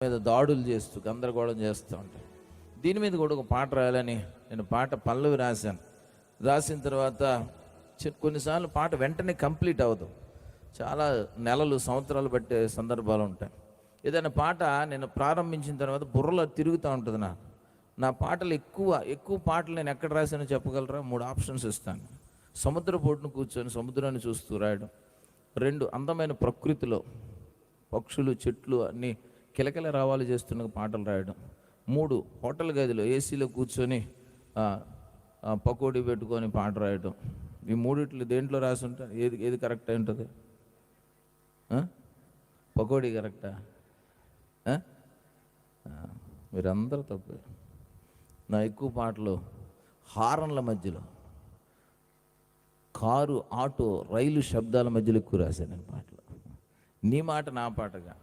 మీద దాడులు చేస్తూ గందరగోళం చేస్తూ ఉంటాను. దీని మీద కూడా ఒక పాట రాయాలని నేను పాట పల్లవి రాశాను. రాసిన తర్వాత కొన్నిసార్లు పాట వెంటనే కంప్లీట్ అవ్వదు, చాలా నెలలు సంవత్సరాలు పట్టే సందర్భాలు ఉంటాయి. ఏదైనా పాట నేను ప్రారంభించిన తర్వాత బుర్రలో తిరుగుతూ ఉంటుంది. నా పాటలు ఎక్కువ పాటలు నేను ఎక్కడ రాశానో చెప్పగలరా? 3 ఆప్షన్స్ ఇస్తాను. సముద్ర పోటును కూర్చొని సముద్రాన్ని చూస్తూ రాయడం, 2 అందమైన ప్రకృతిలో పక్షులు చెట్లు అన్నీ కిలకిల రావాలి చేస్తున్న పాటలు రాయడం, 3 హోటల్ గదిలో ఏసీలో కూర్చొని పకోడీ పెట్టుకొని పాట రాయడం. ఈ 3 దేంట్లో రాసి ఉంటా? ఏది కరెక్ట్ అయి ఉంటుంది? పకోడీ కరెక్టా? మీరందరూ తప్పే. నా ఎక్కువ పాటలు హారన్ల మధ్యలో, కారు ఆటో రైలు శబ్దాల మధ్యలో ఎక్కువ రాశాను నేను పాటలు. నీ మాట నా పాటగా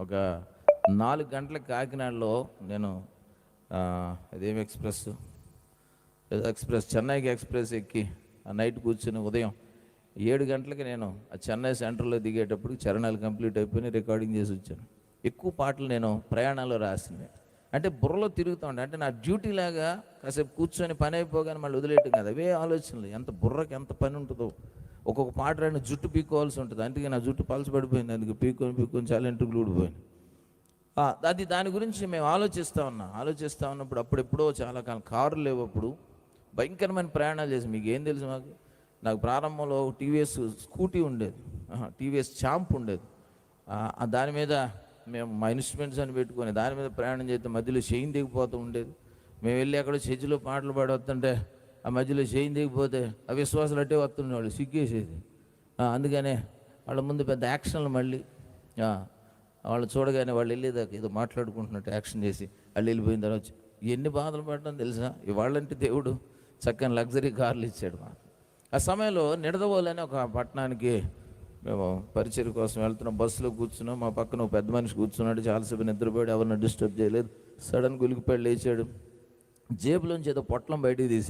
ఒక 4 గంటలకు కాకినాడలో నేను అదేం ఎక్స్ప్రెస్ చెన్నైకి ఎక్స్ప్రెస్ ఎక్కి ఆ నైట్ కూర్చొని ఉదయం 7 గంటలకి నేను ఆ చెన్నై సెంటర్లో దిగేటప్పుడు చరణాలు కంప్లీట్ అయిపోయి రికార్డింగ్ చేసి వచ్చాను. ఎక్కువ పాటలు నేను ప్రయాణాల్లో రాసింది. అంటే బుర్రలో తిరుగుతూ ఉంటాయి. అంటే నా డ్యూటీ లాగా కాసేపు కూర్చొని పని అయిపోగానే మళ్ళీ వదిలేయటం కాదు, అవే ఆలోచనలు. ఎంత బుర్రకి ఎంత పని ఉంటుందో. ఒక్కొక్క పాట రాయిన జుట్టు పీక్కోవాల్సి ఉంటుంది. అందుకే నా జుట్టు పలచబడిపోయింది, అందుకే పీక్కొని చాలా ఎంట్రుకులు ఊడిపోయింది. దాని గురించి మేము ఆలోచిస్తూ ఉన్నప్పుడు అప్పుడెప్పుడో చాలా కాలం కారులు లేవు, అప్పుడు భయంకరమైన ప్రయాణాలు చేసి. మీకు ఏం తెలుసు? నాకు ప్రారంభంలో టీవీఎస్ స్కూటీ ఉండేది, టీవీఎస్ ఛాంప్ ఉండేది. దాని మీద మేము మా ఇన్స్ట్రుమెంట్స్ అని పెట్టుకొని దాని మీద ప్రయాణం చేస్తే మధ్యలో షెయిన్ దిగిపోతూ ఉండేది. మేము వెళ్ళి అక్కడ చర్చిలో పాటలు పాడి వస్తుంటే ఆ మధ్యలో షెయిన్ దిగిపోతే ఆ విశ్వాసాలు అట్టే వస్తుండేవాళ్ళు, సిగ్గేసేది. అందుకనే వాళ్ళ ముందు పెద్ద యాక్షన్లు. మళ్ళీ వాళ్ళు చూడగానే వాళ్ళు వెళ్ళేదాకా ఏదో మాట్లాడుకుంటున్నట్టు యాక్షన్ చేసి వాళ్ళు వెళ్ళిపోయిన తర్వాత ఎన్ని బాధలు పడడం తెలుసా? ఇవాళ్ళంటే దేవుడు చక్కని లగ్జరీ కార్లు ఇచ్చాడు మాకు. ఆ సమయంలో నిడదవోలని ఒక పట్టణానికి మేము పరిచయం కోసం వెళ్తున్నాం. బస్సులో కూర్చున్నాం, మా పక్కన ఒక పెద్ద మనిషి కూర్చున్నాడు. చాలాసేపు నిద్రపోయాడు, ఎవరిని డిస్టర్బ్ చేయలేదు. సడన్గా ఉలికిపడి లేచాడు, జేబులోంచి ఏదో పొట్లం బయటికి తీశాడు.